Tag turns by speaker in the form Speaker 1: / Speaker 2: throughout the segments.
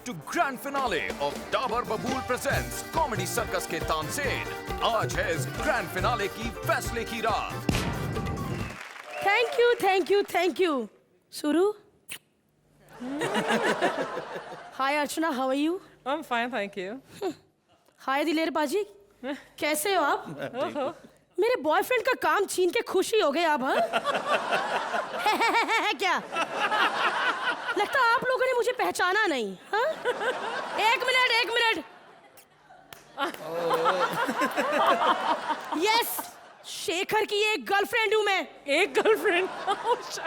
Speaker 1: to grand finale of Dabur Babool presents Comedy Circus के तानसेन। आज है इस grand finale की फैसले की रात।
Speaker 2: Thank you. Suru? Hi Archana, how are you?
Speaker 3: I'm fine, thank you.
Speaker 2: Hi दिलेर बाजी, कैसे हो आप? मेरे बॉयफ्रेंड का काम छीन के खुशी हो गए आप, हाँ? क्या? लगता आप लोगों ने मुझे पहचाना नहीं, हाँ? एक मिनट। यस, शेखर की एक गर्लफ्रेंड हूँ मैं।
Speaker 3: एक गर्लफ्रेंड?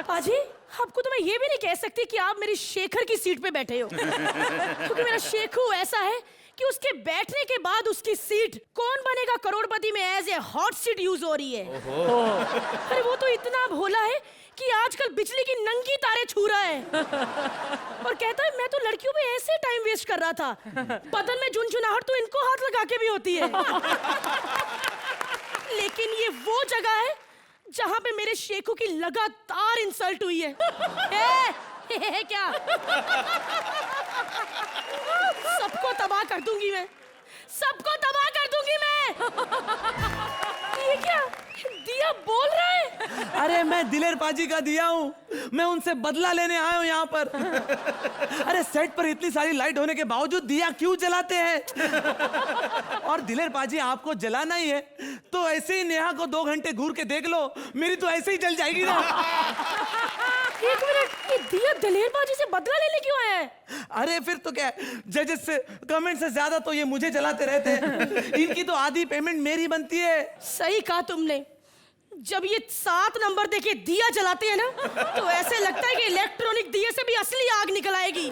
Speaker 2: बाजी, आपको तो मैं ये भी नहीं कह सकती कि आप मेरी शेखर की सीट पे बैठे हो, क्योंकि मेरा शेखू ऐसा है कि उसके बैठने के बाद उसकी सीट कौन बनेगा करोड़पति में as a hot seat use हो रही है। अरे वो तो इतना भोला है कि आजकल बिजली की नंगी तारे छू रहा है और कहता है मैं तो लड़कियों में ऐसे टाइम वेस्ट कर रहा था, बदन में झुनझुनाहट तो इनको हाथ लगा के भी होती है। लेकिन ये वो जगह है जहां पे मेरे शेखू की लगातार इंसल्ट हुई है। क्या? सबको तबाह कर दूंगी मैं। ये क्या? दिया बोल रहा है?
Speaker 4: अरे मैं दिलेर पाजी का दिया हूँ, मैं उनसे बदला लेने आया हूँ यहाँ पर। अरे सेट पर इतनी सारी लाइट होने के बावजूद दिया क्यों जलाते हैं? और दिलेर पाजी आपको जलाना ही है तो ऐसे ही नेहा को 2 घंटे घूर के देख लो, मेरी तो ऐसे ही जल जाएगी ना।
Speaker 2: एक मिनट, ये दिया दिलेर बाजी से बदला लेने क्यों आया है?
Speaker 4: अरे फिर तो क्या, जजेस से कमेंट से ज्यादा तो ये मुझे जलाते रहते हैं। इनकी तो आधी पेमेंट मेरी बनती है।
Speaker 2: सही कहा तुमने। जब ये 7 नंबर देके दिया जलाते हैं ना, तो ऐसे लगता है कि इलेक्ट्रॉनिक दिए से भी असली आग निकल आएगी।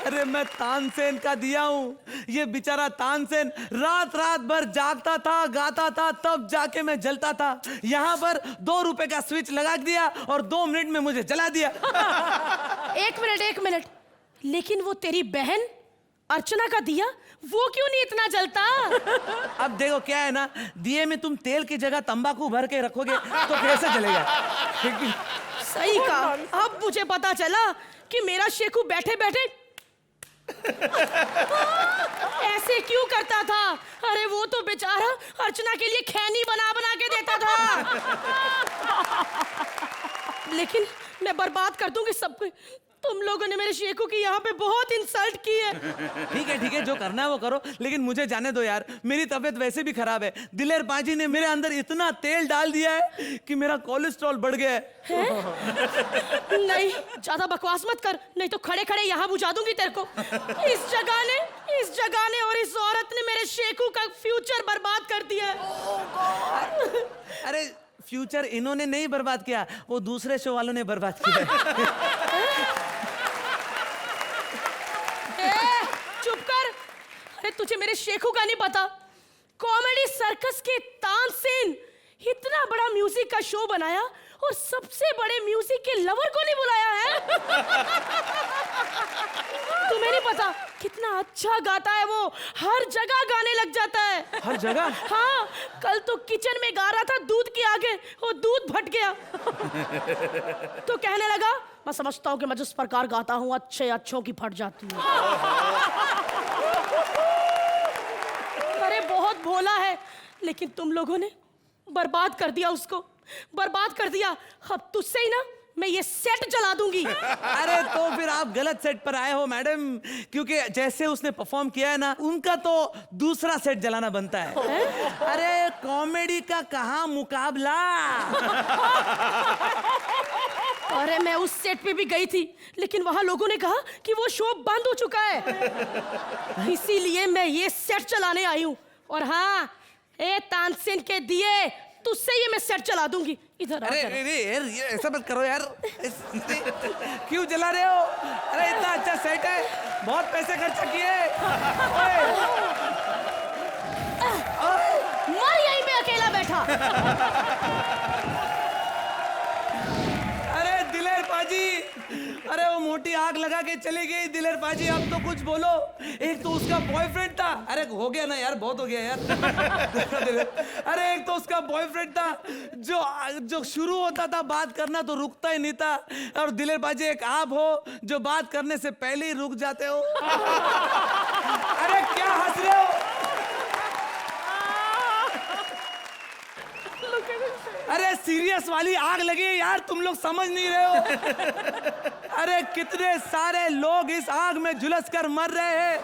Speaker 4: अरे मैं तानसेन का दिया हूँ, ये बेचारा तानसेन रात भर जागता था, गाता था, तब जाके मैं जलता था। यहाँ पर 2 रुपए का स्विच लगा दिया और 2 मिनट में मुझे जला दिया।
Speaker 2: एक मिनट, लेकिन वो तेरी बहन अर्चना का दिया वो क्यों नहीं इतना जलता?
Speaker 4: अब देखो क्या है ना, दिए में तुम तेल की जगह तंबाकू भर के रखोगे तो कैसे जलेगा?
Speaker 2: सही कहा। अब मुझे पता चला कि मेरा शेखू बैठे बैठे ऐसे क्यों करता था। अरे वो तो बेचारा अर्चना के लिए खैनी बना के देता था। लेकिन मैं बर्बाद कर दूंगी सब कुछ। तुम लोगों ने मेरे शेखू की यहाँ पे बहुत इंसल्ट की है।
Speaker 4: ठीक है, जो करना है वो करो, लेकिन मुझे जाने दो यार, मेरी तबीयत वैसे भी खराब है। दिलेर पाजी ने मेरे अंदर इतना तेल डाल दिया है कि मेरा कोलेस्ट्रॉल बढ़ गया है।
Speaker 2: नहीं, ज्यादा बकवास मत कर, नहीं तो खड़े खड़े यहाँ बुझा दूंगी तेरे को। इस जगह ने और इस औरत ने मेरे शेखू का फ्यूचर बर्बाद कर दिया है।
Speaker 4: अरे फ्यूचर इन्होंने नहीं बर्बाद किया, वो दूसरे शो वालों ने बर्बाद किया।
Speaker 2: चुप कर। अरे तुझे मेरे शेखू का नहीं पता, कॉमेडी सर्कस के तानसेन इतना बड़ा म्यूजिक का शो बनाया और सबसे बड़े म्यूजिक के लवर को नहीं बुलाया है। तुम्हें नहीं पता कितना अच्छा गाता है वो, हर जगह गाने लग जाता है।
Speaker 4: हर जगह?
Speaker 2: हाँ, कल तो किचन में गा रहा था दूध के आगे, वो दूध फट गया। तो कहने लगा मैं समझता हूँ कि मैं जिस प्रकार गाता हूँ अच्छों की फट जाती है। अरे बहुत भोला है, लेकिन तुम लोगों ने बर्बाद कर दिया उसको, बर्बाद कर दिया। अब तुझसे ही ना मैं ये सेट जला दूंगी।
Speaker 4: अरे तो फिर आप गलत सेट पर आए हो मैडम, क्योंकि जैसे उसने परफॉर्म किया है ना, उनका तो दूसरा सेट जलाना बनता है। अरे कॉमेडी का कहाँ मुकाबला।
Speaker 2: अरे मैं उस सेट पे भी गई थी, लेकिन वहां लोगों ने कहा कि वो शो बंद हो चुका है, इसीलिए मैं ये सेट चलाने आई हूँ। और हाँ, ए तानसेन के दिए, तुझसे ये मैं सेट चला दूंगी। इधर आ।
Speaker 4: अरे यार, ये ऐसा मत करो यार। क्यों जला रहे हो? अरे इतना अच्छा सेट है, बहुत पैसे खर्चा किए।
Speaker 2: मर यहीं पे अकेला बैठा।
Speaker 4: अरे दिलेर पाजी, अरे वो मोटी आग लगा के चली गई दिलेर पाजी, अब तो कुछ बोलो। एक तो उसका बॉयफ्रेंड था, अरे हो गया ना यार, बहुत हो गया यार। अरे एक तो उसका बॉयफ्रेंड था जो शुरू होता था बात करना तो रुकता ही नहीं था, और दिलेर पाजी एक आप हो जो बात करने से पहले ही रुक जाते हो। अरे क्या हंस रहे हो? अरे सीरियस वाली आग लगी है यार, तुम लोग समझ नहीं रहे हो। अरे कितने सारे लोग इस आग में झुलस कर मर रहे हैं,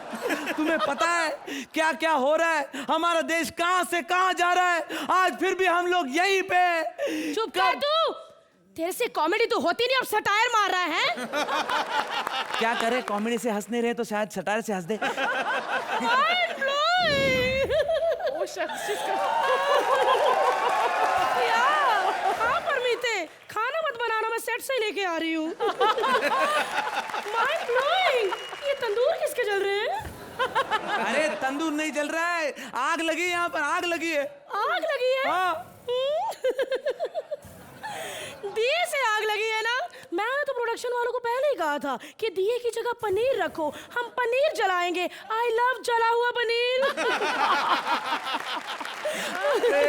Speaker 4: तुम्हें पता है क्या क्या हो रहा है? हमारा देश कहां से कहां जा रहा है, आज फिर भी हम लोग यहीं पे।
Speaker 2: चुप कर तू, तेरे से कॉमेडी तो होती नहीं, अब सटायर मार रहा है।
Speaker 4: क्या करे, कॉमेडी से हंस नहीं रहे तो शायद सटायर से हंस दे।
Speaker 3: वो शख्स
Speaker 2: हाँ परमीते, खाना मत बनाना, मैं सेट से लेके आ रही हूँ। माइंड ब्लोइंग, ये तंदूर किसके जल रहे हैं?
Speaker 4: अरे तंदूर नहीं जल रहा है, आग लगी है, यहाँ पर आग लगी है।
Speaker 2: आग लगी है?
Speaker 4: हाँ।
Speaker 2: दिए से आग लगी है ना? मैंने तो प्रोडक्शन वालों को पहले ही कहा था कि दिए की जगह पनीर रखो, हम पनीर जलाएंगे। आई लव जला हुआ पनीर।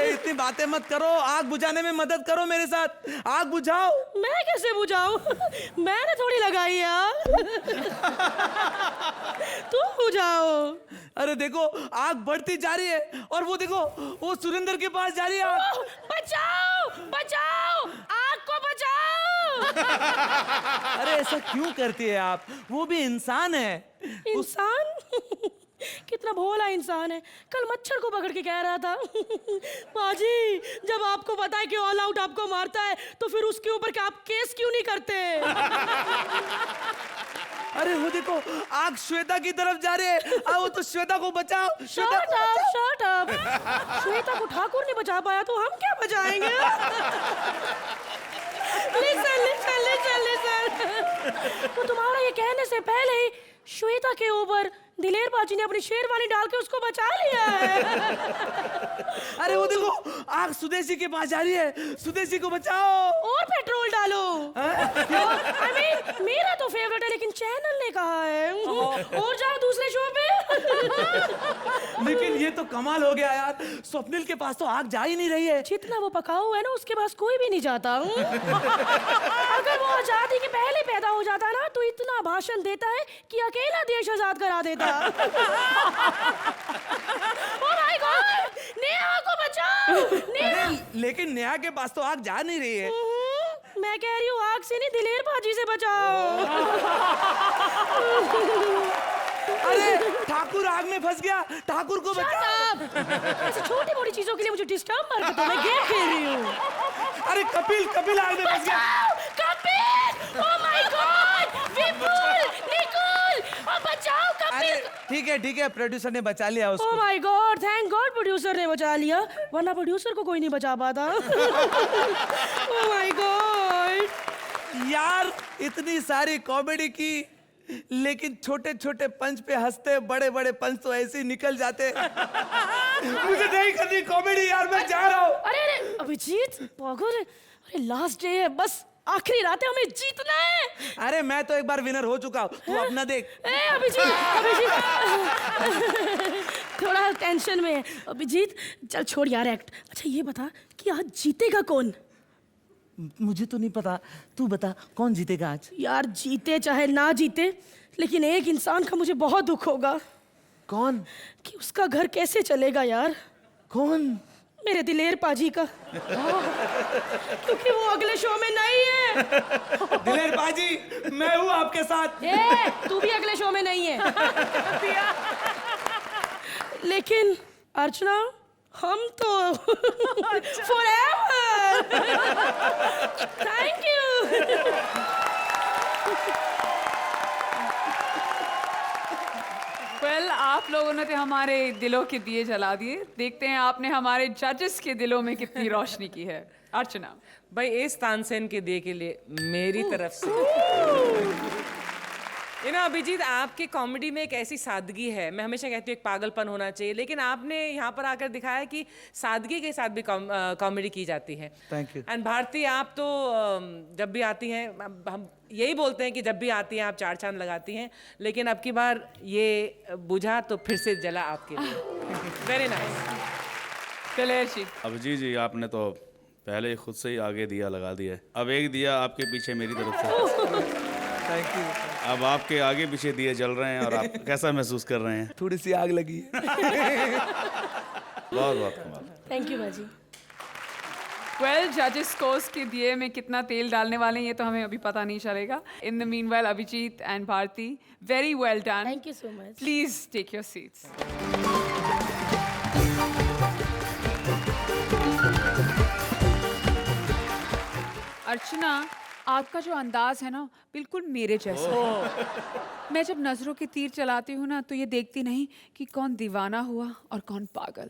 Speaker 4: इतनी बातें मत करो, आग बुझाने में मदद करो मेरे साथ, आग बुझाओ।
Speaker 2: मैं कैसे बुझाऊं? मैंने थोड़ी लगाई है आग। तुम बुझाओ।
Speaker 4: अरे देखो आग बढ़ती जा रही है, और वो देखो वो सुरेंद्र के पास जा रही है आग।
Speaker 2: बचाओ बचाओ, आग को बचाओ।
Speaker 4: अरे ऐसा क्यों करती है आप, वो भी इंसान है।
Speaker 2: इंसान? कितना भोला इंसान है, कल मच्छर को पकड़ के कह रहा था, बाजी जब आपको पता है कि ऑल आउट आपको मारता है तो फिर उसके ऊपर क्या आप केस क्यों नहीं करते?
Speaker 4: अरे वो देखो आग श्वेता की तरफ जा रही है, आओ तो श्वेता को बचाओ।
Speaker 2: Shut up shut up, Shweta को ठाकुर नहीं बचा पाया तो हम क्या बचाएंगे? लिसन लिसन लिसन लिसन, तो तुम्हारा ये कहने से पहले ही श्वेता के ऊपर दिलेर पाजी ने अपनी शेरवानी डाल के उसको बचा लिया है।
Speaker 4: अरे वो देखो आग सुदेशी के पास जा रही है, सुदेशी को बचाओ।
Speaker 2: और पेट्रोल डालो। I mean, मेरा तो फेवरेट है लेकिन चैनल ने कहा है और जाओ दूसरे शो पे।
Speaker 4: लेकिन ये तो कमाल हो गया यार, स्वप्निल के पास तो आग जा ही नहीं रही है।
Speaker 2: जितना वो पकाऊ है ना उसके पास कोई भी नहीं जाता। अगर वो आजादी के पहले पैदा हो जाता ना तो इतना भाषण देता है कि अकेला देश आजाद करा देता। Oh my God! नेहा को बचाओ। नेहा।
Speaker 4: लेकिन नेहा के पास तो आग जा नहीं रही है।
Speaker 2: मैं कह रही हूँ आग से नहीं दिलेर पाजी से बचाओ।
Speaker 4: अरे ठाकुर आग में फंस गया, ठाकुर को बचाओ।
Speaker 2: ऐसे छोटी मोटी चीजों के लिए मुझे डिस्टर्ब मत करो, मैं गेम खेल रही हूँ।
Speaker 4: अरे कपिल कपिल आग में फंस गया।
Speaker 2: कपिल! Oh my God! विपुल! निकुल! और बचाओ कपिल!
Speaker 4: ठीक है प्रोड्यूसर ने बचा लिया उसको।
Speaker 2: Oh my God! Thank God producer ने बचा लिया, वरना प्रोड्यूसर को कोई नहीं बचा पाता। Oh my God!
Speaker 4: यार इतनी सारी कॉमेडी की, लेकिन छोटे छोटे पंच पे हंसते, बड़े बड़े पंच तो ऐसे ही निकल जाते। मुझे नहीं करनी कॉमेडी यार, मैं जा रहा हूँ।
Speaker 2: अरे अभिजीत पागल, अरे लास्ट डे है, बस आखिरी रात है, हमें जीतना है।
Speaker 4: अरे मैं तो एक बार विनर हो चुका हूँ, तू अपना देख।
Speaker 2: अभिजीत थोड़ा टेंशन में है। अभिजीत चल छोड़ यार एक्ट। अच्छा ये बता कि आज जीतेगा कौन?
Speaker 4: मुझे तो नहीं पता, तू बता कौन जीतेगा आज।
Speaker 2: यार जीते चाहे ना जीते, लेकिन एक इंसान का मुझे बहुत दुख होगा।
Speaker 4: कौन?
Speaker 2: कि उसका घर कैसे चलेगा यार।
Speaker 4: कौन?
Speaker 2: मेरे दिलेर पाजी का। क्योंकि वो अगले शो में नहीं है।
Speaker 4: दिलेर पाजी मैं हूँ आपके साथ।
Speaker 2: तू भी अगले शो में नहीं है। लेकिन अर्चना हम तो forever। Thank you.
Speaker 3: वेल आप लोगों ने तो हमारे दिलों के दिए जला दिए, देखते हैं आपने हमारे जजेस के दिलों में कितनी रोशनी की है। अर्चना
Speaker 5: भाई इस तानसेन के दिए के लिए मेरी तरफ से ये ना अभिजीत, आपके कॉमेडी में एक ऐसी सादगी है, मैं हमेशा कहती हूँ एक पागलपन होना चाहिए, लेकिन आपने यहाँ पर आकर दिखाया कि सादगी के साथ भी कॉमेडी की जाती है।
Speaker 4: Thank you.
Speaker 5: एंड भारती, आप तो जब भी आती हैं, हम यही बोलते हैं कि जब भी आती हैं आप चार चांद लगाती हैं, लेकिन अब की बार ये बुझा तो फिर से जला आपके लिए। Very nice.
Speaker 3: दिलेर जी,
Speaker 6: अभिजीत जी, आपने तो पहले ही खुद से ही आगे दिया लगा दिया है। अब एक दिया आपके पीछे मेरी तरफ से।
Speaker 4: Thank you.
Speaker 6: अब आपके आगे पीछे दिए जल रहे हैं और आप कैसा महसूस कर रहे हैं?
Speaker 4: थोड़ी सी आग लगी है।
Speaker 6: बहुत बहुत कमाल।
Speaker 2: थैंक यू बाजी।
Speaker 3: वेल, जजेस स्कोर्स के दिए में कितना तेल डालने वाले हैं ये तो हमें अभी पता नहीं चलेगा। In the meanwhile, Abhijeet and Bharti, very well done.
Speaker 2: Thank you so much.
Speaker 3: Please take your seats. Archana, आपका जो अंदाज है ना बिल्कुल मेरे जैसा है। मैं जब नजरों के तीर चलाती हूँ ना तो ये देखती नहीं कि कौन दीवाना हुआ और कौन पागल।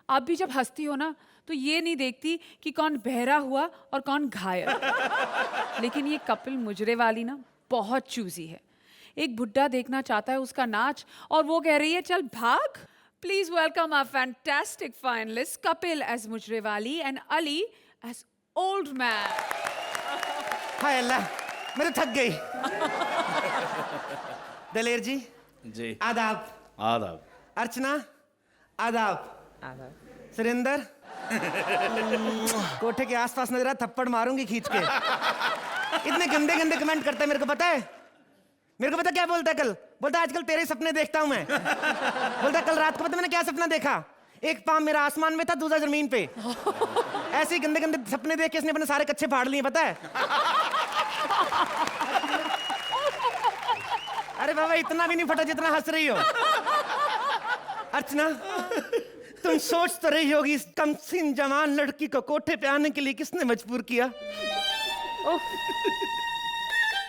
Speaker 3: आप भी जब हंसती हो ना तो ये नहीं देखती कि कौन बहरा हुआ और कौन घायल। लेकिन ये कपिल मुजरे वाली ना बहुत चूजी है। एक बुड्ढा देखना चाहता है उसका नाच और वो कह रही है चल भाग। Please welcome our fantastic finalist Kapil as मुजरेवाली and Ali as old man.
Speaker 7: Hi Allah, मैं तो थक गई। दलेर जी,
Speaker 6: जी
Speaker 7: आदाब।
Speaker 6: आदाब।
Speaker 7: अर्चना, आदाब। सुरेंदर, कोठे के आसपास नजर आ, थप्पड़ मारूंगी खींच के। इतने गंदे गंदे कमेंट करता है, मेरे को पता है। मेरे को पता क्या बोलता है कल? बोलता है आजकल तेरे सपने देखता हूं मैं। बोलता है कल रात को पता मैंने क्या सपना देखा? एक पाँव मेरा आसमान में था, दूसरा जमीन पे। ऐसे ही गंदे गंदे सपने देख के इसने अपने सारे कच्चे फाड़ लिए, पता है? अरे बाबा, इतना भी नहीं फटा जितना हंस रही हो। अर्चना, तुम सोच तो रही होगी इस कमसिन जवान लड़की को कोठे पे आने के लिए किसने मजबूर किया?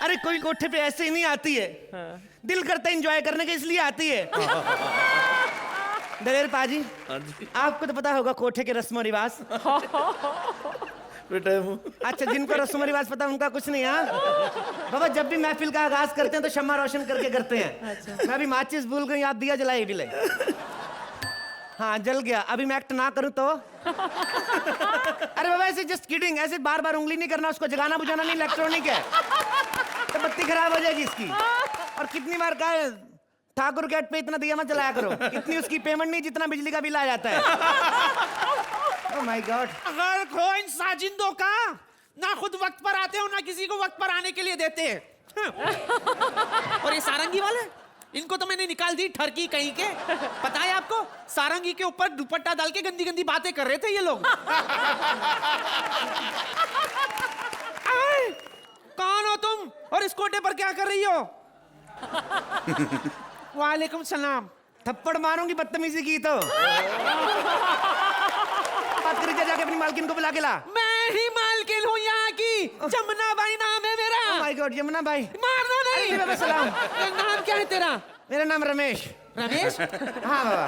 Speaker 7: अरे कोई कोठे पे ऐसे ही नहीं आती है। दिल करता है एंजॉय करने के, इसलिए आती है। दलेर पाजी, आपको तो पता होगा कोठे के रस्म रिवाज। अच्छा, जिनको रस्म रिवाज पता उनका कुछ नहीं। हाँ बाबा, जब भी महफिल का आगाज करते हैं तो शम्मा रोशन करके करते हैं। मैं अभी माचिस भूल गई, आप दिया जलाए भी ले। हाँ, जल गया। अभी मैं एक्ट ना करूं तो? अरे बाबा, ऐसे जस्ट किडिंग। ऐसे बार बार उंगली नहीं करना, उसको जगाना बुझाना नहीं, इलेक्ट्रॉनिक है तो बत्ती खराब हो जाएगी इसकी। और कितनी बार कहा है ठाकुर गेट पे इतना दिया मत जलाया करो, इतनी उसकी पेमेंट नहीं जितना बिजली का बिल आ जाता है। Oh my God.
Speaker 8: अगर खो इन साजिंदों का, ना खुद वक्त पर आते हो ना किसी को वक्त पर आने के लिए देते हैं। और ये सारंगी वाले, इनको तो मैंने निकाल दी ठरकी कहीं के। पता है आपको, सारंगी के ऊपर दुपट्टा डाल के गंदी गंदी बातें कर रहे थे ये लोग। कौन हो तुम और इस कोटे पर क्या कर रही हो? वालेकुम सलाम।
Speaker 7: थप्पड़ मारूंगी बदतमीजी की तो। बात करी, जाके अपनी मालकिन को बुला के ला।
Speaker 8: मैं ही मालकिन हूँ यहाँ की, जमुना बाई नाम है मेरा।
Speaker 7: ओह माय गॉड, यमुना भाई।
Speaker 8: मारना नहीं।
Speaker 7: बाबा सलाम।
Speaker 8: नाम क्या है तेरा?
Speaker 7: मेरा नाम रमेश।
Speaker 8: रमेश?
Speaker 7: हाँ बाबा।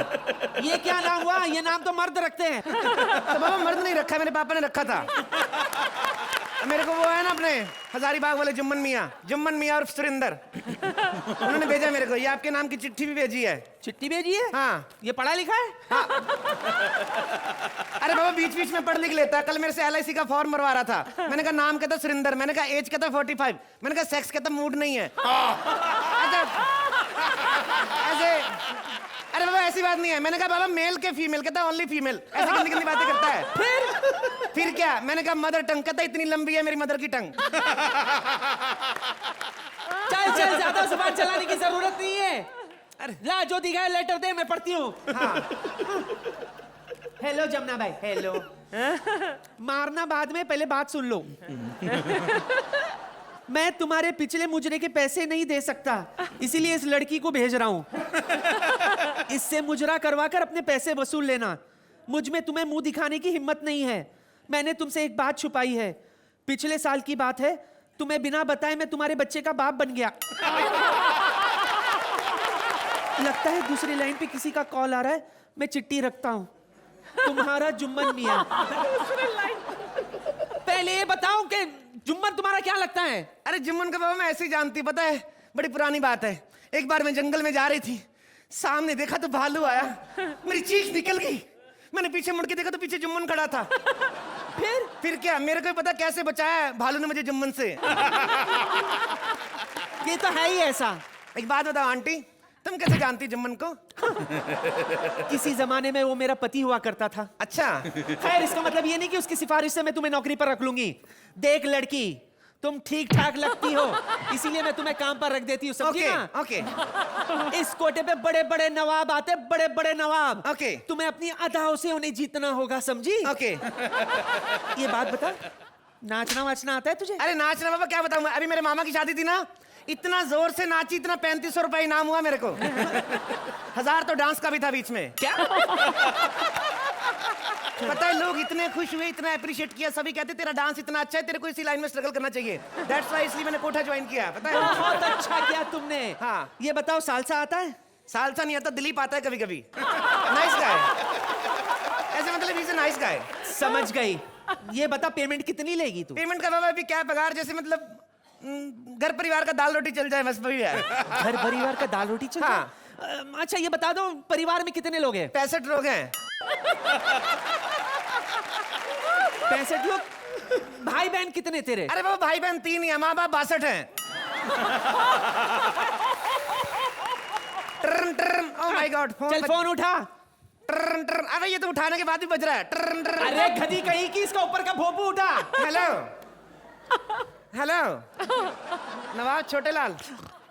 Speaker 8: ये क्या नाम हुआ? ये नाम तो मर्द रखते हैं।
Speaker 7: तो बाबा मर्द नहीं रखा, मेरे पापा ने रखा था। मेरे को वो है ना अपने हजारीबाग वाले जुम्मन मियाँ और सुरेंदर, उन्होंने भेजा मेरे को। ये आपके नाम की चिट्ठी भी भेजी है।
Speaker 8: चिट्ठी भेजी है?
Speaker 7: हाँ।
Speaker 8: ये पढ़ा लिखा है?
Speaker 7: हाँ। अरे बाबा, बीच बीच में पढ़ लिख लेता है। कल मेरे से LIC का फॉर्म भरवा रहा था। मैंने कहा नाम कहता सुरेंदर, मैंने कहा एज कहता 45, मैंने कहा सेक्स कहता मूड नहीं है। ऐसे अरे बाबा ऐसी बात नहीं है। मैंने कहा बाबा मेल के फीमेल कहता ओनली फीमेल। ऐसी गंदी गंदी बातें करता है। फिर क्या? मैंने कहा मदर टंग कहता इतनी लंबी है मेरी मदर की टंग।
Speaker 8: चल चल, ज्यादा जुबान चलाने की जरूरत नहीं है। अरे ला, जो दिखा है लेटर दे, मैं पढ़ती हूँ।
Speaker 7: हाँ।
Speaker 8: हेलो जमुना भाई। हेलो। मारना बाद में, पहले बात सुन लो। मैं तुम्हारे पिछले मुजरे के पैसे नहीं दे सकता, इसीलिए इस लड़की को भेज रहा हूं। इससे मुजरा करवा कर अपने पैसे वसूल लेना। मुझ में तुम्हें मुंह दिखाने की हिम्मत नहीं है। मैंने तुमसे एक बात छुपाई है। पिछले साल की बात है, तुम्हें बिना बताए मैं तुम्हारे बच्चे का बाप बन गया। लगता है दूसरी लाइन पे किसी का कॉल आ रहा है, मैं चिट्ठी रखता हूं। तुम्हारा जुम्मन मियां। पहले ये बताओ कि जुम्मन तुम्हारा क्या लगता है?
Speaker 7: अरे जुम्मन का बाबा मैं ऐसे ही जानती, पता है बड़ी पुरानी बात है। एक बार मैं जंगल में जा रही थी, सामने देखा तो भालू आया, मेरी चीख निकल गई। मैंने पीछे मुड़ के देखा तो पीछे जुम्मन खड़ा था। फिर क्या, मेरे को पता कैसे बचाया भालू ने मुझे जुम्मन से।
Speaker 8: ये तो है ही ऐसा।
Speaker 7: एक बात बताओ आंटी, तुम कैसे जानती जुम्मन को?
Speaker 8: किसी जमाने में वो मेरा पति हुआ करता था।
Speaker 7: अच्छा।
Speaker 8: खैर, इसका मतलब ये नहीं कि उसकी सिफारिश से मैं तुम्हें नौकरी पर रख लूंगी। देख लड़की, तुम ठीक ठाक लगती हो, इसीलिए मैं तुम्हें काम पर रख देती हूँ, समझी ना?
Speaker 7: ओके।
Speaker 8: इस कोटे पे बड़े बड़े नवाब आते, बड़े बड़े नवाब।
Speaker 7: ओके।
Speaker 8: तुम्हें अपनी अदाओं से उन्हें जीतना होगा, समझी?
Speaker 7: ओके।
Speaker 8: ये बात बता, नाचना वाचना आता है तुझे?
Speaker 7: अरे नाचना बाबा क्या बताऊं मैं, अभी मेरे मामा की शादी थी ना, इतना जोर से नाची, इतना 3500 रुपए इनाम हुआ मेरे को। 1000 तो डांस का भी था बीच में।
Speaker 8: क्या?
Speaker 7: पता है, लोग इतने खुश हुए, इतना अप्रिशिएट किया, सभी कहते तेरा डांस इतना अच्छा है, तेरे को इसी लाइन में स्ट्रगल करना चाहिए। दैट्स व्हाई इसलिए मैंने कोठा ज्वाइन किया, पता है?
Speaker 8: बहुत अच्छा किया तुमने।
Speaker 7: हाँ।
Speaker 8: ये बताओ, सालसा आता है?
Speaker 7: सालसा नहीं आता, दिलीप आता है कभी कभी। नाइस गाय, ऐसे मतलब इज नाइस गाय।
Speaker 8: समझ गई। ये बता, पेमेंट कितनी लेगी तू?
Speaker 7: पेमेंट का बाबा अभी क्या पगार, जैसे मतलब घर परिवार का दाल रोटी चल जाए बस, वही है।
Speaker 8: घर परिवार का दाल रोटी चल
Speaker 7: हाँ।
Speaker 8: रहा? अच्छा ये बता दो, परिवार में कितने लोग हैं?
Speaker 7: 65 लोग हैं।
Speaker 8: 65 लोग? भाई बहन कितने तेरे?
Speaker 7: अरे बाबा भाई बहन 3 ही है, माँ बाप 62 हैं। Turn turn, oh my God,
Speaker 8: चल फोन उठा।
Speaker 7: ट्रन ट्रन, अरे ये तो उठाने के बाद भी बज रहा है। Turn turn.
Speaker 8: अरे गधी कहीं की, इसका ऊपर का भोपू उठा।
Speaker 7: हेलो हेलो, नवाब छोटे लाल।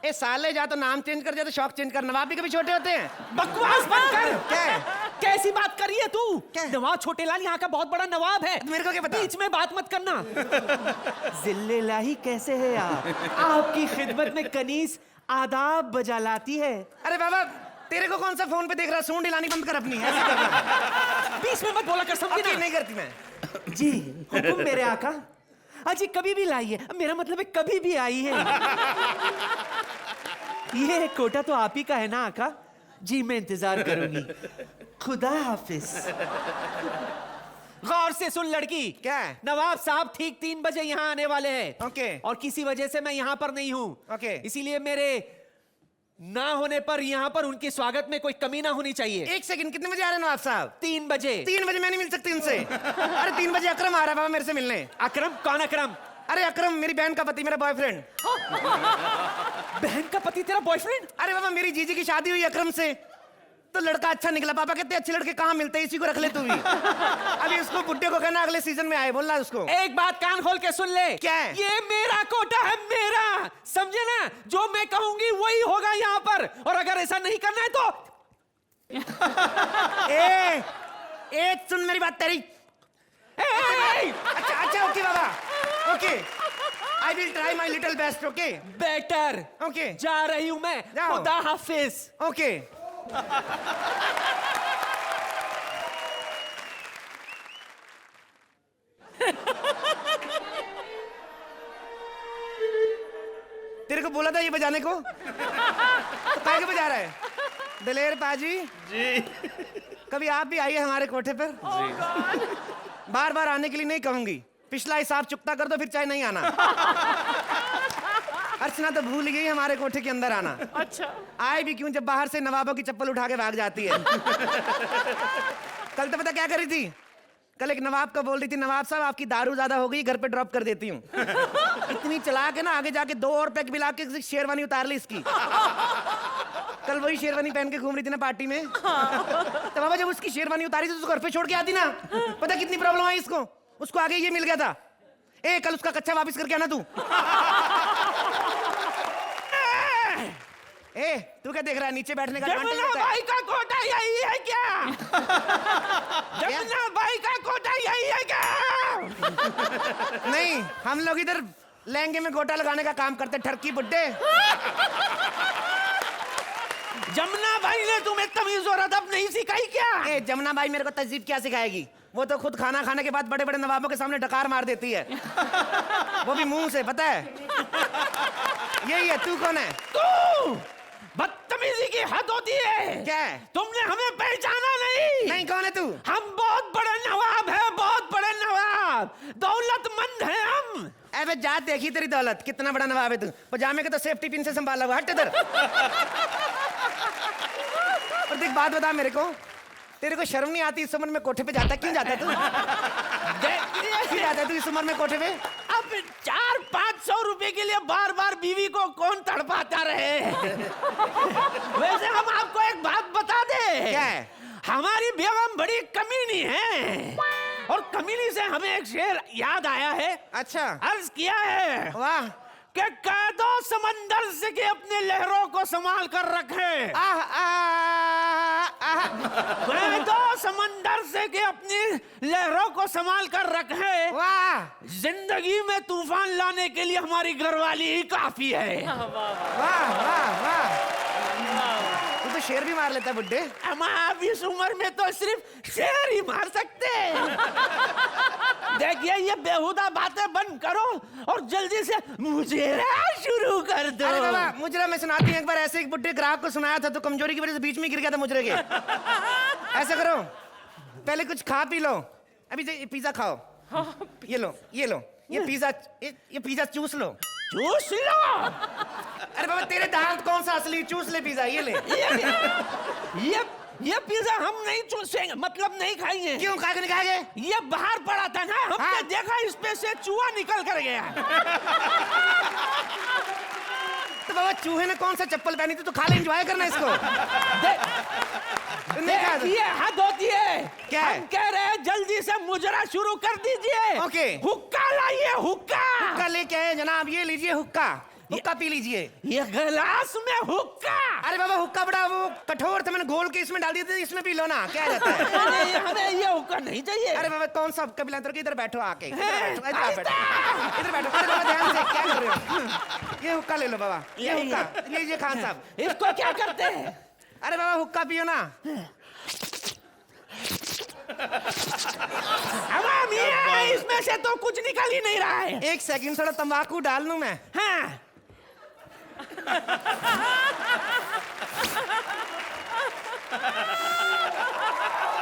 Speaker 7: ए साले, जा तो नाम चेंज कर, जा तो शौक चेंज कर। नवाब भी कभी छोटे होते हैं?
Speaker 8: बकवास बंद कर।
Speaker 7: क्या?
Speaker 8: कैसी बात कर रही है तू?
Speaker 7: क्या?
Speaker 8: नवाब छोटेलाल यहाँ का बहुत बड़ा नवाब है।
Speaker 7: मेरे को क्या पता?
Speaker 8: बीच में बात मत करना। जिल्लेलाही कैसे है आप? आपकी खिदमत में कनीज आदाब बजा लाती है।
Speaker 7: अरे बाबा, तेरे को कौन सा फोन पे देख रहा? सूंड हिलानी बंद कर अपनी, ऐसे करना।
Speaker 8: बीच में मत बोला कर, समझी
Speaker 7: ओके,
Speaker 8: ना?
Speaker 7: नहीं करती मैं।
Speaker 8: जी हुकुम मेरे आका। अजी कभी भी लाइए, मेरा मतलब है कभी भी आई है। ये कोटा तो आप ही का है ना आका? जी मैं इंतजार करूंगी। खुदा हाफिज। गौर से सुन लड़की।
Speaker 7: क्या है?
Speaker 8: नवाब साहब ठीक 3 बजे यहाँ आने वाले हैं।
Speaker 7: ओके।
Speaker 8: और किसी वजह से मैं यहाँ पर नहीं हूँ।
Speaker 7: ओके।
Speaker 8: इसीलिए मेरे ना होने पर यहाँ पर उनके स्वागत में कोई कमी ना होनी चाहिए।
Speaker 7: 1 सेकंड, कितने बजे आ रहे हैं आप साहब?
Speaker 8: 3 बजे।
Speaker 7: 3 बजे मैं नहीं मिल सकती इनसे। अरे 3 बजे अकरम आ रहा है बाबा मेरे से मिलने।
Speaker 8: अकरम? कौन अकरम?
Speaker 7: अरे अकरम मेरी बहन का पति, मेरा बॉयफ्रेंड।
Speaker 8: बहन का पति तेरा बॉयफ्रेंड?
Speaker 7: अरे बाबा, मेरी जीजी की शादी हुई अकरम से, तो लड़का अच्छा निकला। पापा कहते अच्छे लड़के कहाँ मिलते हैं, इसी को रख ले तू भी। अभी उसको बुड्ढे को कहना अगले सीजन में आए, बोल रहा है उसको।
Speaker 8: एक बात कान खोल के सुन ले।
Speaker 7: क्या है?
Speaker 8: ये मेरा कोटा है, मेरा, समझे ना? जो मैं कहूंगी वही होगा यहाँ पर, और अगर ऐसा नहीं करना है तो
Speaker 7: ए सुन मेरी बात तेरी। अच्छा अच्छा, okay Baba, okay, I will try my little best. Okay
Speaker 8: better.
Speaker 7: Okay,
Speaker 8: जा रही हूं मैं।
Speaker 7: जाओ।
Speaker 8: खुदा हाफिज।
Speaker 7: ओके। तेरे को बोला था ये बजाने को, तो काय के बजा रहा है? दलेर पाजी
Speaker 6: जी।
Speaker 7: कभी आप भी आइए हमारे कोठे पर। बार बार आने के लिए नहीं कहूंगी, पिछला हिसाब चुकता कर दो, फिर चाहे नहीं आना। अर्चना तो भूल गई हमारे कोठे के अंदर आना।
Speaker 2: अच्छा।
Speaker 7: आए भी क्यों जब बाहर से नवाबों की चप्पल उठा के भाग जाती है। कल तो पता क्या कर रही थी? कल एक नवाब को बोल रही थी, नवाब साहब आपकी दारू ज्यादा हो गई, घर पे ड्रॉप कर देती हूँ। इतनी चला के ना आगे जाके 2 और पैक मिला के शेरवानी उतार ली इसकी। कल वही शेरवानी पहन के घूम रही थी ना पार्टी में। तो बाबा जब उसकी शेरवानी उतारी थी तो घर पे छोड़ के आती ना, पता कितनी प्रॉब्लम आई इसको? उसको आगे ये मिल गया था, ए कल उसका कच्चा वापस करके आना तू। ए तू क्या देख रहा है? नीचे बैठने का advantage
Speaker 8: जमुना
Speaker 7: होता है।
Speaker 8: भाई का कोटा यही है क्या? जमुना भाई का कोटा यही है क्या?
Speaker 7: नहीं, हम लोग इधर लहंगे में गोटा लगाने का काम करते, ठरकी बुड्ढे।
Speaker 8: जमुना भाई ने तुम्हें तमीज और अदब नहीं सिखाई क्या?
Speaker 7: ए जमुना भाई मेरे को तहजीब क्या सिखाएगी? वो तो खुद खाना खाने के बाद बड़े बड़े नवाबों के सामने डकार मार देती है, वो भी मुंह से, पता है? यही है। तू कौन है?
Speaker 8: तू बदतमीजी की हद होती है।
Speaker 7: क्या है?
Speaker 8: तुमने हमें पहचाना नहीं।
Speaker 7: नहीं, कौन है तू?
Speaker 8: हम बहुत बड़े नवाब हैं, बहुत बड़े नवाब, दौलतमंद हैं हम।
Speaker 7: अबे अबे जा देखी तेरी दौलत, कितना बड़ा नवाब है तू। पजामे के तो सेफ्टी पिन से संभाला हुआ, हट इधर। और देख बात बता मेरे को, तेरे को शर्म नहीं आती इस उम्र में कोठे पे जाता? क्यों जाता तू? क्यों जाता तू इस उम्र में कोठे पे?
Speaker 8: अब 400-500 रुपए के लिए बार बार बीवी को कौन तड़पाता रहे। वैसे हम आपको एक बात बता दे।
Speaker 7: क्या है?
Speaker 8: हमारी बेगम बड़ी कमीनी है, और कमीनी से हमें एक शेर याद आया है।
Speaker 7: अच्छा,
Speaker 8: अर्ज किया है
Speaker 7: वाह।
Speaker 8: कि कह दो समंदर से कि अपने लहरों को संभाल कर रखे।
Speaker 7: आह आह आह।
Speaker 8: कह दो समंदर से कि अपनी लहरों को संभाल कर रखे।
Speaker 7: वाह
Speaker 8: जिंदगी में तूफान लाने के लिए हमारी घरवाली ही काफी है।
Speaker 7: वाह वाह वाह। तू तो शेर भी मार लेता है बुड्ढे।
Speaker 8: हम आप इस उम्र में तो सिर्फ शेर ही मार सकते हैं। देखिए ये बेहुदा बातें बंद करो और जल्दी से मुजरा शुरू कर दो।
Speaker 7: अरे बाबा मुजरा मैं सुनाती हूँ। एक बार ऐसे एक बुड्ढे ग्राहक को सुनाया था तो कमजोरी की वजह से बीच में गिर गया था मुजरे के। ऐसा करो, पहले कुछ खा पी लो। अभी ये पिज्जा खाओ। ये लो ये लो, ये पिज्जा चूस लो।
Speaker 8: चूस लो।
Speaker 7: अरे बाबा तेरे दांत कौन सा असली, चूस ले पिज्जा। ये ले।
Speaker 8: ये पिज्जा हम नहीं चूसेंगे, मतलब नहीं खाएंगे।
Speaker 7: क्यों खा के नहीं खाएंगे?
Speaker 8: ये बाहर पड़ा था ना, हमने
Speaker 7: हाँ।
Speaker 8: देखा इस पे से चूहा निकल कर गया।
Speaker 7: तो बाबा चूहे ने कौन सा चप्पल पहनी थी? तो खा ले, एंजॉय करना इसको। नहीं खा तो-
Speaker 8: ये हद होती है।
Speaker 7: क्या है?
Speaker 8: हम कह रहे हैं जल्दी से मुजरा शुरू कर दीजिए।
Speaker 7: ओके।
Speaker 8: हुक्का लाइए, हुक्का।
Speaker 7: हुक्का लेके आए जनाब, ये लीजिए हुक्का। हुक्का पी लीजिए।
Speaker 8: ये गिलास में हुक्का।
Speaker 7: अरे बाबा हुक्का बड़ा वो कठोर था, मैंने घोल के इसमें डाल दिया था। इसमें पी लो ना, क्या जाता है?
Speaker 8: हमें ये हुक्का नहीं चाहिए।
Speaker 7: अरे बाबा कौन सा हुक्का पिलाते हो? इधर बैठो आके, इधर बैठो, इधर बैठो, इधर बैठो। अरे बाबा ध्यान से, क्या कर रहे हो? ये हुक्का ले लो बाबा, ये हुक्का लीजिए खान साहब।
Speaker 8: इसको क्या करते हैं?
Speaker 7: अरे बाबा हुक्का पियो ना।
Speaker 8: हमाम ये इसमें से तो कुछ निकल ही नहीं रहा है।
Speaker 7: एक सेकंड, थोड़ा तंबाकू डाल लूं मैं?
Speaker 8: हाँ।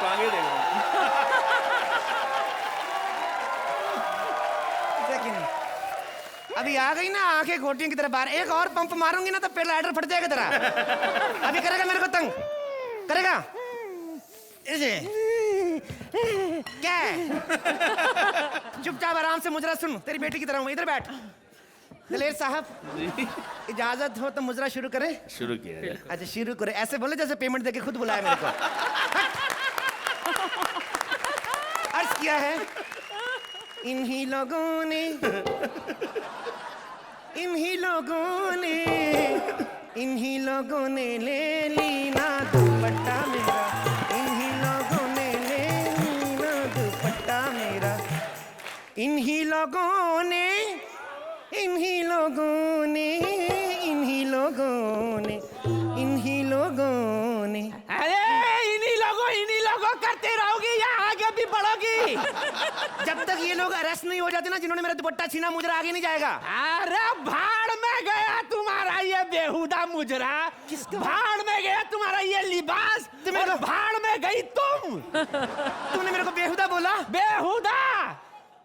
Speaker 6: आगे देख रहा हूँ।
Speaker 7: सेकंड, अभी आ गई ना आंखें घोटियों की तरह बाहर। एक और पंप मारूंगी ना तो पेड़ लाइटर फट जाएगा तेरा। अभी करेगा मेरे को तंग, करेगा इसे। क्या है? चुपचाप आराम से मुजरा सुन, तेरी बेटी की तरह हूं। इधर बैठ। दलेर साहब इजाजत हो तो मुजरा शुरू करे?
Speaker 6: शुरू किया है।
Speaker 7: अच्छा शुरू करे, ऐसे बोले जैसे पेमेंट देके खुद बुलाया मेरे को। अर्ज किया है इन्हीं लोगों ने, इन्हीं लोगों ने, इन्हीं लोगों ने ले ली ना दुपट्टा मेरा। इन्हीं लोगों ने ले ली ना दुपट्टा मेरा। इन्हीं लोगों ने, इन्हीं लोगों ने, इन्हीं लोगों ने, इन्हीं लोगों ने।
Speaker 8: अरे इन्हीं लोगों करते रहोगी या आगे भी बढ़ोगी?
Speaker 7: जब तक ये लोग अरेस्ट नहीं हो जाते ना जिन्होंने मेरा दुपट्टा छीना, मुजरा आगे नहीं जाएगा।
Speaker 8: अरे भाड़ में गया तुम्हारा ये बेहुदा मुजरा। भाड़ में गया तुम्हारा ये लिबास, और भाड़ में गई तुम।
Speaker 7: तूने मेरे को बेहुदा बोला?
Speaker 8: बेहुदा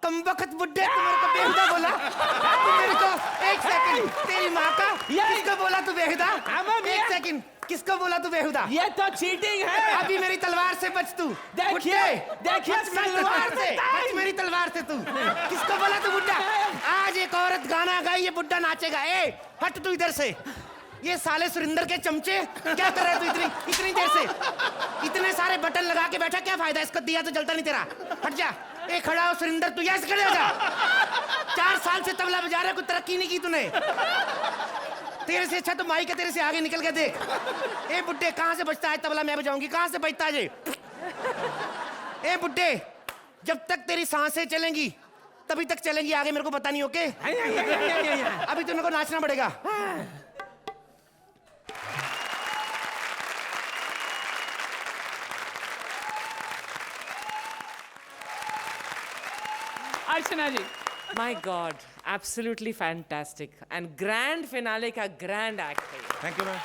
Speaker 7: कमबख्त बुड्ढे, तू मेरे को बेहुदा बोला? तू मेरे को, एक सेकंड, तेरी माँ का, किसको बोला तू बेहुदा? एक सेकंड, किसको बोला तू बेहुदा?
Speaker 8: ये तो चीटिंग है।
Speaker 7: अभी मेरी तलवार से बच तू।
Speaker 8: देखिए देखिए
Speaker 7: तलवार से बच, मेरी तलवार से तू। किसको बोला तू बुड्ढा? आज एक औरत गाना गाई, ये बुड्ढा नाचेगा। ए हट तू इधर से। ये साले सुरिंदर के चमचे, क्या कर रहा है तू इतनी देर से? इतने सारे बटन लगा के बैठा, क्या फायदा? इसको दिया तो जलता नहीं तेरा। हट जा। ए खड़ा हो सुरिंदर, तू यहां से खड़े हो जा। 4 साल से तबला बजा रहा है, कोई तरक्की नहीं की तूने। तेरे से अच्छा तो माई का तेरे से आगे निकल के देख। ए बुड्ढे कहां से बजता है तबला? मैं बजाऊंगी। कहां से बजता है? ए बुड्ढे जब तक तेरी सांसें चलेंगी तभी तक चलेंगी, आगे मेरे को पता नहीं। ओके अभी तो मेरे को नाचना पड़ेगा।
Speaker 3: Archana ji,
Speaker 5: my god, absolutely fantastic and grand finale का ग्रैंड एक्ट है।
Speaker 7: Thank you ma'am.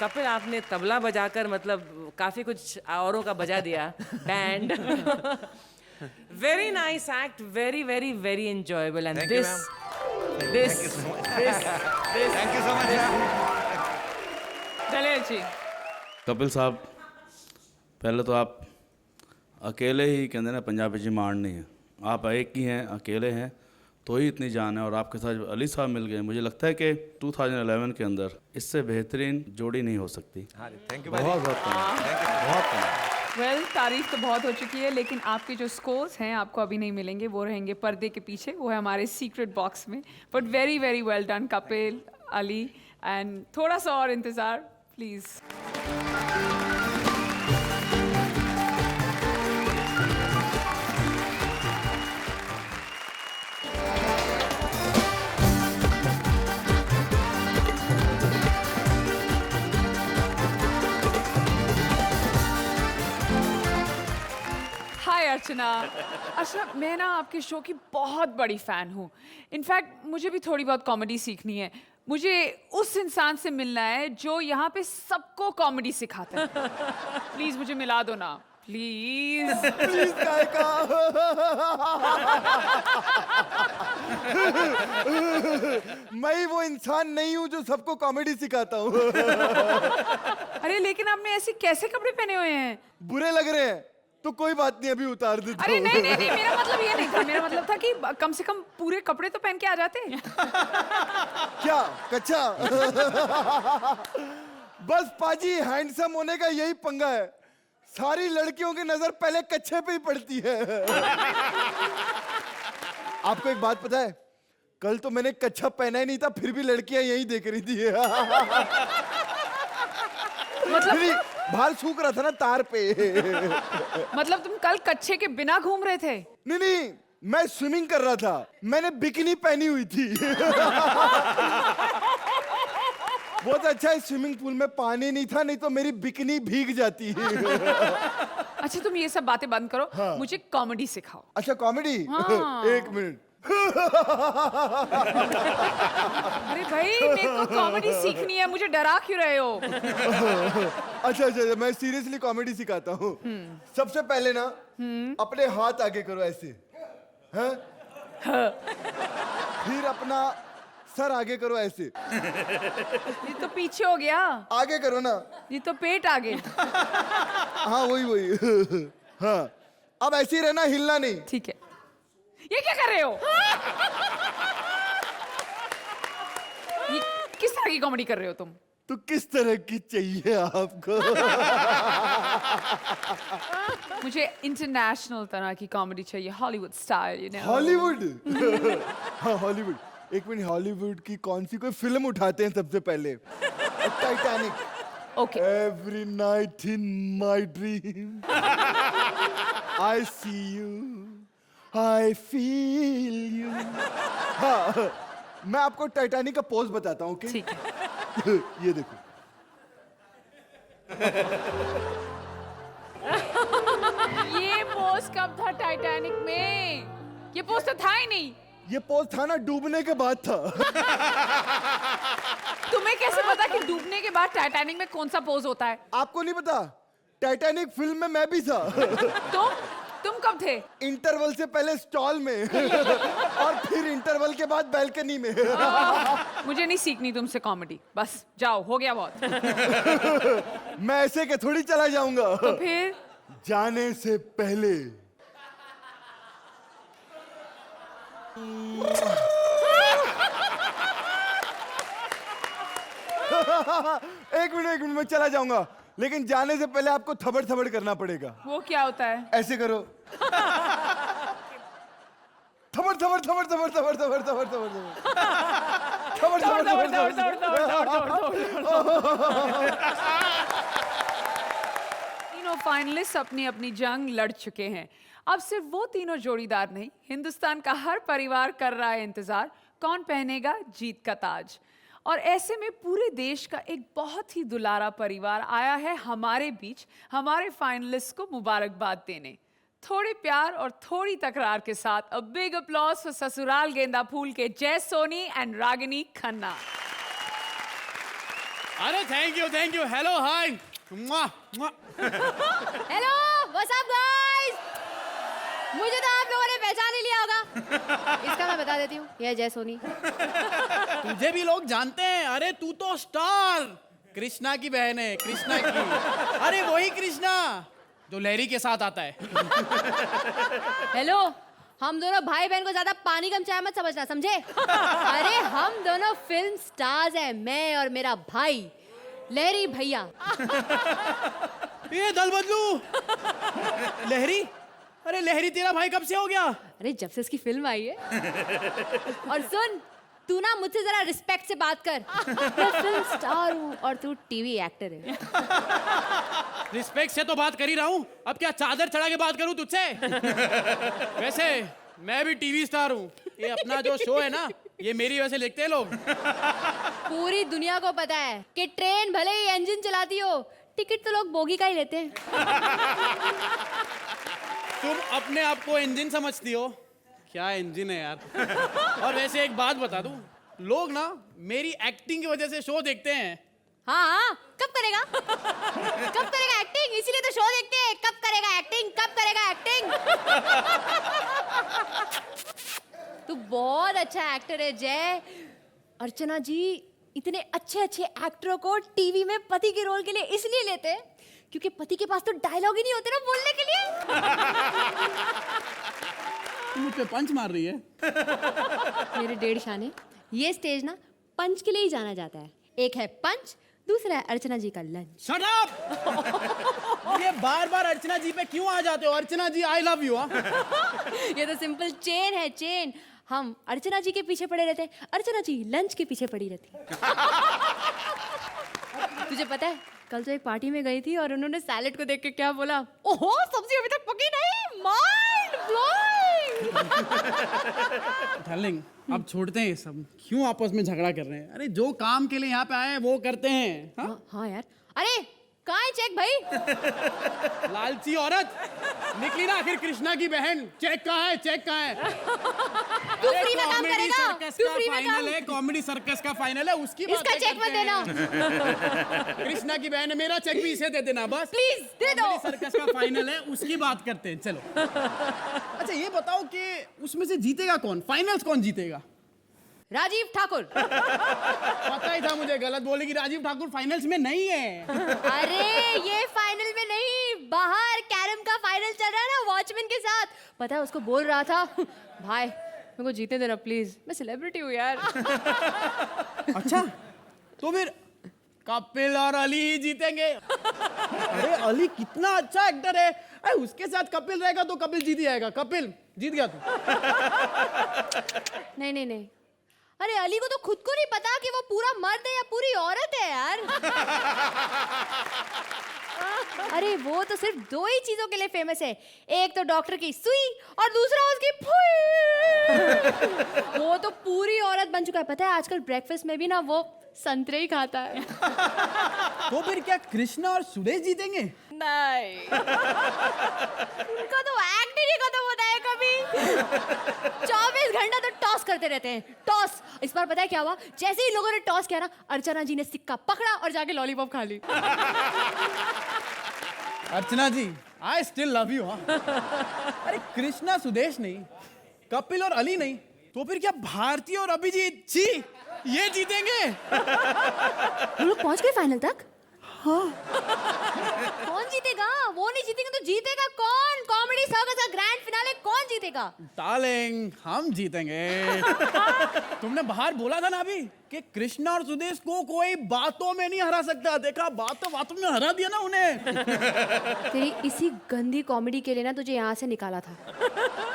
Speaker 5: कपिल आपने तबला बजाकर मतलब काफी कुछ औरों का बजा दिया, band. Very nice act, very, very, very enjoyable. And
Speaker 7: Thank you,
Speaker 5: this,
Speaker 7: ma'am.
Speaker 5: this,
Speaker 7: Thank you so much.
Speaker 5: this.
Speaker 7: Thank you so much, ma'am.
Speaker 3: चलिए जी।
Speaker 6: कपिल साहब, पहले तो आप अकेले ही कहते हैं ना पंजाबी जी मारनी है, आप एक ही हैं, अकेले हैं तो ही इतनी जान है। और आपके साथ जब अली साहब मिल गए, मुझे लगता है कि 2011 के अंदर इससे बेहतरीन जोड़ी नहीं हो सकती।
Speaker 7: Thank you,
Speaker 6: बहुत बहुत धन्यवाद, बहुत धन्यवाद।
Speaker 3: वेल तारीफ तो बहुत हो चुकी है, लेकिन आपके जो स्कोर्स हैं आपको अभी नहीं मिलेंगे, वो रहेंगे पर्दे के पीछे, वो है हमारे सीक्रेट बॉक्स में। But very very well done Kapil, Ali, and थोड़ा सा और इंतज़ार प्लीज़। हाय अर्चना। अर्चना, मैं ना आपके शो की बहुत बड़ी फ़ैन हूँ। इनफैक्ट मुझे भी थोड़ी बहुत कॉमेडी सीखनी है। मुझे उस इंसान से मिलना है जो यहाँ पे सबको कॉमेडी सिखाता है। प्लीज़ मुझे मिला दो ना, प्लीज़।
Speaker 9: प्लीज काय का मैं ही वो इंसान नहीं हूँ जो सबको कॉमेडी सिखाता हूँ।
Speaker 3: अरे लेकिन आपने ऐसे कैसे कपड़े पहने हुए हैं?
Speaker 9: बुरे लग रहे हैं तो कोई बात नहीं, अभी उतार देता
Speaker 3: अरे
Speaker 9: हूँ।
Speaker 3: नहीं नहीं नहीं, मेरा मतलब ये नहीं था। मेरा मतलब था कि कम से कम पूरे कपड़े तो पहन के आ जाते।
Speaker 9: क्या कच्चा? बस पाजी, हैंडसम होने का यही पंगा है, सारी लड़कियों की नजर पहले कच्चे पे ही पड़ती है। आपको एक बात पता है, कल तो मैंने कच्चा पहना ही नहीं था, फिर भी लड़कियां यही देख रही थी।
Speaker 3: मतलब
Speaker 9: बाहर सूख रहा था ना तार पे।
Speaker 3: मतलब तुम कल कच्छे के बिना घूम रहे थे?
Speaker 9: नहीं नहीं, मैं स्विमिंग कर रहा था, मैंने बिकिनी पहनी हुई थी। बहुत अच्छा है, स्विमिंग पूल में पानी नहीं था, नहीं तो मेरी बिकिनी भीग जाती है।
Speaker 3: अच्छा तुम ये सब बातें बंद करो।
Speaker 9: हाँ।
Speaker 3: मुझे कॉमेडी सिखाओ।
Speaker 9: अच्छा कॉमेडी?
Speaker 3: हाँ।
Speaker 9: एक मिनट।
Speaker 3: अरे भाई मेरे को कॉमेडी सीखनी है, मुझे डरा क्यों रहे हो?
Speaker 9: अच्छा अच्छा, मैं सीरियसली कॉमेडी सिखाता हूँ। सबसे पहले ना अपने हाथ आगे करो ऐसे, हैं? फिर अपना सर आगे करो ऐसे।
Speaker 3: ये तो पीछे हो गया।
Speaker 9: आगे करो ना।
Speaker 3: ये तो पेट आगे।
Speaker 9: हाँ वही वही। हाँ अब ऐसे ही रहना, हिलना नहीं।
Speaker 3: ठीक है। ये क्या कर रहे हो? ये किस तरह की कॉमेडी कर रहे हो तुम?
Speaker 9: तो किस तरह की चाहिए आपको?
Speaker 3: मुझे इंटरनेशनल तरह की कॉमेडी चाहिए, Hollywood style, you know.
Speaker 9: Hollywood? हाँ हॉलीवुड। एक मिनट, हॉलीवुड की कौन सी कोई फिल्म उठाते हैं सबसे पहले? Titanic.
Speaker 3: Okay.
Speaker 9: Every night in my dream I see you, I feel you। हाँ, मैं आपको टाइटैनिक का पोज बताता हूँ,
Speaker 3: ठीक है।
Speaker 9: ये देखो।
Speaker 3: ये पोज कब था टाइटैनिक में? ये पोज तो था ही नहीं।
Speaker 9: ये पोज था ना, डूबने के बाद था।
Speaker 3: तुम्हें कैसे पता कि डूबने के बाद टाइटैनिक में कौन सा पोज होता है?
Speaker 9: आपको नहीं पता? टाइटैनिक फिल्म में मैं भी था।
Speaker 3: तुम कब थे?
Speaker 9: इंटरवल से पहले स्टॉल में और फिर इंटरवल के बाद बैल्कनी में।
Speaker 3: मुझे नहीं सीखनी तुमसे कॉमेडी, बस जाओ, हो गया बहुत।
Speaker 9: मैं ऐसे के थोड़ी चला जाऊंगा।
Speaker 3: तो फिर?
Speaker 9: जाने से पहले एक मिनट मैं चला जाऊंगा, लेकिन जाने से पहले आपको थबड़ थबड़ करना पड़ेगा।
Speaker 3: वो क्या होता है?
Speaker 9: ऐसे करो। थबड़ थबड़ थबड़ थबड़ थबड़ थबड़ थबड़ थबड़ थबड़ थबड़
Speaker 3: तीनों फाइनलिस्ट अपनी अपनी जंग लड़ चुके हैं। अब सिर्फ वो तीनों जोड़ीदार नहीं, हिंदुस्तान का हर परिवार कर रहा है इंतजार, कौन पहनेगा जीत का ताज। और ऐसे में पूरे देश का एक बहुत ही दुलारा परिवार आया है हमारे बीच, हमारे फाइनलिस्ट को मुबारकबाद देने। थोड़े प्यार और थोड़ी तकरार के साथ अ बिग अपलॉज फॉर ससुराल गेंदा फूल के जय सोनी एंड रागिनी खन्ना।
Speaker 6: अरे thank you, hello hi.
Speaker 2: Hello, what's up guys?
Speaker 10: मुझे तो आप लोगों ने पहचान ही लिया होगा। इसका मैं बता देती हूँ, यह है जय सोनी।
Speaker 11: तुझे भी लोग जानते हैं। अरे तू तो स्टार कृष्णा की बहन है, कृष्णा की। अरे वही कृष्णा जो लहरी के साथ आता है।
Speaker 10: हेलो, हम दोनों भाई बहन को ज्यादा पानी कम चाय मत समझना, समझे? अरे हम दोनों फिल्म स्टार्स हैं, मैं और मेरा भाई लहरी भैया।
Speaker 11: ये दल बदलू लहरी। अरे लहरी तेरा भाई कब से हो गया?
Speaker 10: अरे जब से इसकी फिल्म आई है। और सुन, तू ना मुझसे जरा रिस्पेक्ट से बात कर। मैं फिल्म स्टार हूँ और तू टीवी एक्टर है।
Speaker 11: रिस्पेक्ट से तो बात कर ही रहा हूँ, अब क्या चादर चढ़ा के बात करूँ तुझसे? वैसे मैं भी टीवी स्टार हूँ। ये अपना जो शो है ना, ये मेरी वजह से देखते हैं लोग।
Speaker 10: पूरी दुनिया को पता है कि ट्रेन भले ही इंजन चलाती हो, टिकट तो लोग बोगी का ही लेते हैं।
Speaker 11: तुम अपने आप को इंजन समझती हो? क्या इंजन है यार। और वैसे एक बात बता दूं, लोग ना मेरी एक्टिंग की वजह से शो देखते हैं।
Speaker 10: हाँ, कब करेगा? कब करेगा एक्टिंग? इसीलिए तो शो देखते हैं। कब करेगा एक्टिंग? कब करेगा एक्टिंग? तू बहुत अच्छा एक्टर है जय। अर्चना जी इतने अच्छे अच्छे एक्टरों को टीवी में पति के रोल के लिए इसलिए लेते हैं क्योंकि पति के पास तो डायलॉग ही नहीं होते ना बोलने के लिए।
Speaker 11: तुम मुझ पे पंच मार रही है।
Speaker 10: मेरे 1.5 शाने, ये स्टेज ना पंच के लिए ही जाना जाता है। एक है पंच, दूसरा है अर्चना जी का लंच।
Speaker 11: Shut up! ये बार बार अर्चना जी पे क्यों आ जाते हो? अर्चना जी आई लव यू।
Speaker 10: ये तो सिंपल चेन है, चेन। हम अर्चना जी के पीछे पड़े रहते हैं, अर्चना जी लंच के पीछे पड़ी रहती। तुझे पता है, कल तो एक पार्टी में गई थी और उन्होंने सैलेड को देख के क्या बोला? ओहो, सब्जी अभी तक पकी नहीं, माइंड ब्लोइंग।
Speaker 11: डार्लिंग, अब छोड़ते हैं ये सब। क्यों आपस में झगड़ा कर रहे हैं? अरे जो काम के लिए यहाँ पे आए हैं वो करते हैं।
Speaker 10: हाँ यार। अरे कहाँ है चेक भाई?
Speaker 11: लालची औरत निकली ना आखिर कृष्णा की बहन। चेक कहाँ है? चेक कहाँ है?
Speaker 10: तू फ्री में काम करेगा? तू फ्री में काम?
Speaker 11: है कॉमेडी सर्कस का फाइनल है, उसकी बात
Speaker 10: इसका चेक मत देना।
Speaker 11: कृष्णा की बहन है, मेरा चेक भी इसे दे देना बस।
Speaker 10: प्लीज दे दो।
Speaker 11: कॉमेडी सर्कस का फाइनल है, उसकी बात करते हैं। चलो। अच्छा ये बताओ कि उसमें से जीतेगा कौन? फाइनल्स कौन जीतेगा?
Speaker 10: राजीव ठाकुर।
Speaker 11: पता ही था मुझे, गलत बोलेगी। राजीव ठाकुर फाइनल्स में नहीं है।
Speaker 10: अरे ये फाइनल में नहीं, बाहर कैरम का फाइनल चल रहा है ना वॉचमैन के साथ। पता है उसको बोल रहा था, भाई मेरे को जीते देना प्लीज, मैं सेलिब्रिटी हूँ यार।
Speaker 11: अच्छा तो फिर कपिल और अली ही जीतेंगे। अरे अली कितना अच्छा एक्टर है। अरे उसके साथ कपिल रहेगा तो कपिल जीत जाएगा। कपिल जीत गया तू।
Speaker 10: नहीं नहीं नहीं, अरे अली को तो खुद को नहीं पता कि वो पूरा मर्द है या पूरी औरत है यार। अरे वो तो सिर्फ 2 ही चीजों के लिए फेमस है, एक तो डॉक्टर की सुई और दूसरा उसकी फुई। वो तो पूरी औरत बन चुका है। पता है आजकल ब्रेकफास्ट में भी ना वो संतरे ही खाता है।
Speaker 11: तो फिर क्या कृष्णा और सुरेश जीतेंगे?
Speaker 10: नहीं। उनका तो एक्ट ही नहीं खत्म होता है कभी। 24 घंटा तो टॉस करते रहते हैं, टॉस। इस बार पता है क्या हुआ? जैसे ही लोगों ने टॉस किया ना, अर्चना जी ने सिक्का पकड़ा और जाके लॉलीपॉप खा ली।
Speaker 11: अर्चना जी आई स्टिल लव यू। अरे कृष्णा सुदेश नहीं, कपिल और अली नहीं, तो फिर क्या भारती और अभिजीत जी ये जीतेंगे?
Speaker 10: हम लोग पहुंच गए फाइनल तक। हाँ। कौन जीतेगा? वो नहीं जीतेंगे तो जीतेगा कौन? कॉमेडी सर्कस का ग्रैंड फिनाले कौन जीतेगा?
Speaker 11: डार्लिंग हम जीतेंगे। तुमने बाहर बोला था ना अभी कि कृष्णा और सुदेश को कोई बातों में नहीं हरा सकता। देखा, बातों में हरा दिया ना उन्हें।
Speaker 10: तेरी इसी गंदी कॉमेडी के लिए ना तुझे यहाँ से निकाला था।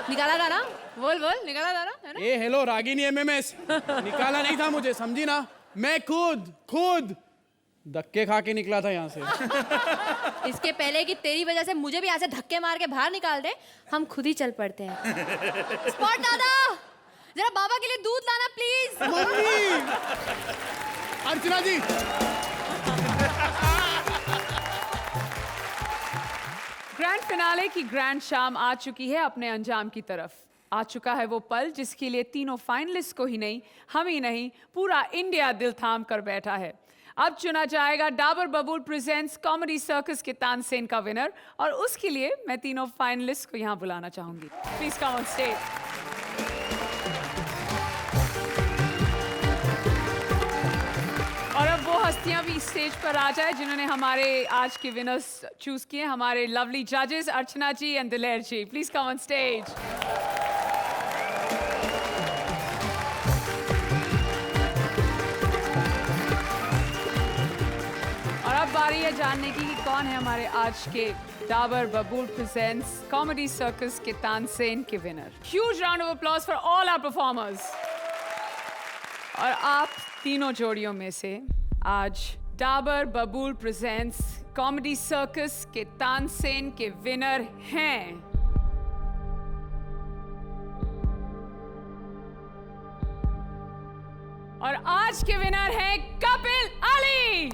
Speaker 10: निकाला था ना? बोल बोल, निकाला था ना? है ना?
Speaker 11: ए हेलो रागिनी एमएमएस, निकाला नहीं था मुझे, समझी ना? मैं खुद धक्के खा के निकला था यहाँ से।
Speaker 10: इसके पहले कि तेरी वजह से मुझे भी यहाँ से धक्के मार के बाहर निकाल दे, हम खुद ही चल पड़ते हैं। स्पॉट दादा, जरा बाबा के लिए दूध लाना please.
Speaker 11: Mummy! Archana ji
Speaker 3: grand finale की ग्रैंड शाम आ चुकी है अपने अंजाम की तरफ। आ चुका है वो पल जिसके लिए तीनों फाइनलिस्ट को ही नहीं, हम ही नहीं, पूरा इंडिया दिल थाम कर बैठा है। अब चुना जाएगा डाबर बबूल प्रेजेंट्स कॉमेडी सर्कस के तानसेन का विनर, और उसके लिए मैं तीनों फाइनलिस्ट को यहाँ बुलाना चाहूंगी। Please come on stage. और अब वो हस्तियां भी स्टेज पर आ जाए जिन्होंने हमारे आज के विनर्स चूज किए, हमारे लवली जजेस अर्चना ji and Diler ji. Please come on stage. और अब बारी है जानने की कि कौन है हमारे आज के डाबर बबूल प्रेजेंट्स कॉमेडी सर्कस के तानसेन के winner. Huge round of applause for all our performers. और आप तीनों जोड़ियों में से आज डाबर बबूल प्रेजेंट्स कॉमेडी सर्कस के तानसेन के विनर हैं और आज के विनर हैं कपिल अली।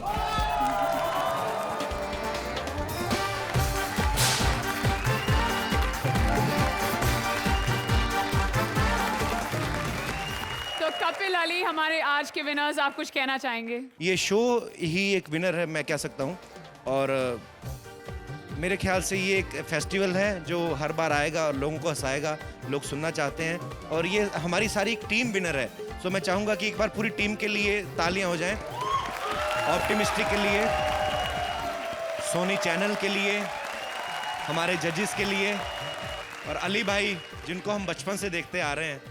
Speaker 3: तो कपिल अली, हमारे आज के विनर्स, आप कुछ कहना चाहेंगे?
Speaker 7: ये शो ही एक विनर है, मैं कह सकता हूँ। और मेरे ख्याल से ये एक फेस्टिवल है जो हर बार आएगा और लोगों को हंसाएगा, लोग सुनना चाहते हैं। और ये हमारी सारी टीम विनर है, तो मैं चाहूँगा कि एक बार पूरी टीम के लिए तालियां हो जाएं। ऑप्टिमिस्टिक के लिए, सोनी चैनल के लिए, हमारे जजेस के लिए, और अली भाई जिनको हम बचपन से देखते आ रहे हैं।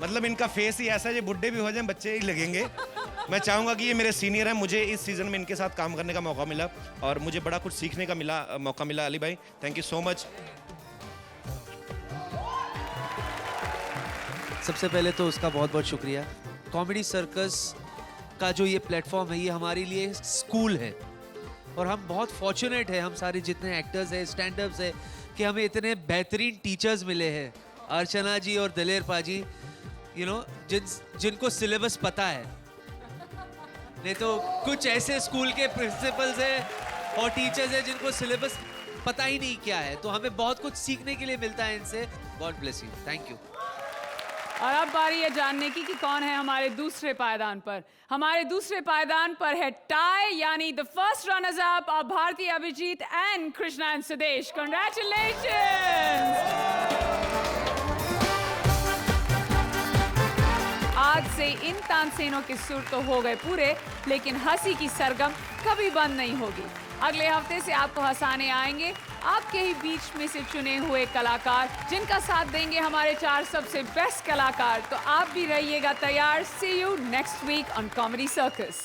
Speaker 7: मतलब इनका फेस ही ऐसा है, ये बुढ़े भी हो जाएं बच्चे ही लगेंगे। मैं चाहूँगा कि ये मेरे सीनियर हैं, मुझे इस सीज़न में इनके साथ काम करने का मौका मिला और मुझे बड़ा कुछ सीखने का मौका मिला। अली भाई, थैंक यू सो मच।
Speaker 8: सबसे पहले तो उसका बहुत बहुत शुक्रिया। कॉमेडी सर्कस का जो ये प्लेटफॉर्म है, ये हमारे लिए स्कूल है और हम बहुत फॉर्चुनेट हैं, हम सारे जितने एक्टर्स हैं, स्टैंड-अप्स हैं, कि हमें इतने बेहतरीन टीचर्स मिले हैं। अर्चना जी और दिलेर पाजी, यू नो, जिनको सिलेबस पता है। नहीं तो कुछ ऐसे स्कूल के प्रिंसिपल्स हैं और टीचर्स हैं जिनको सिलेबस पता ही नहीं क्या है। तो हमें बहुत कुछ सीखने के लिए मिलता है इनसे। God bless you, thank you.
Speaker 3: और अब बारी है जानने की कि कौन है हमारे दूसरे पायदान पर। हमारे दूसरे पायदान पर है टाई, यानी the first runners up are Bharti Abhijeet and Krishna and Sudesh. Congratulations. आज से इन तानसेनों के सुर तो हो गए पूरे, लेकिन हंसी की सरगम कभी बंद नहीं होगी। अगले हफ्ते से आपको हंसाने आएंगे आपके ही बीच में से चुने हुए कलाकार, जिनका साथ देंगे हमारे 4 सबसे बेस्ट कलाकार। तो आप भी रहिएगा तैयार। See you next week on Comedy circus.